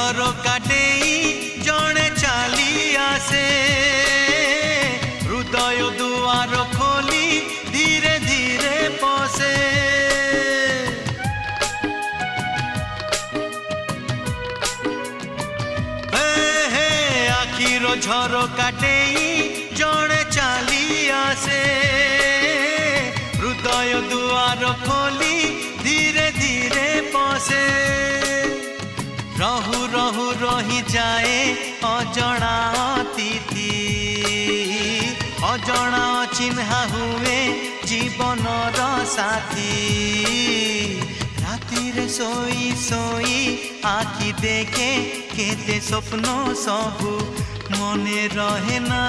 झरकाटेई जणे चाली आसे हृदय दुआर खोली धीरे धीरे पसे आखिर झरकाटेई जणे चाली आसे हृदय दुआर खोली धीरे धीरे पसे रहु रहु रही जाए अजणा अतिथि अजणा चिन्हा हुए जीवनर साथी राति सोई सोई आखि देखे केते स्वप्न सबु मने रहे ना।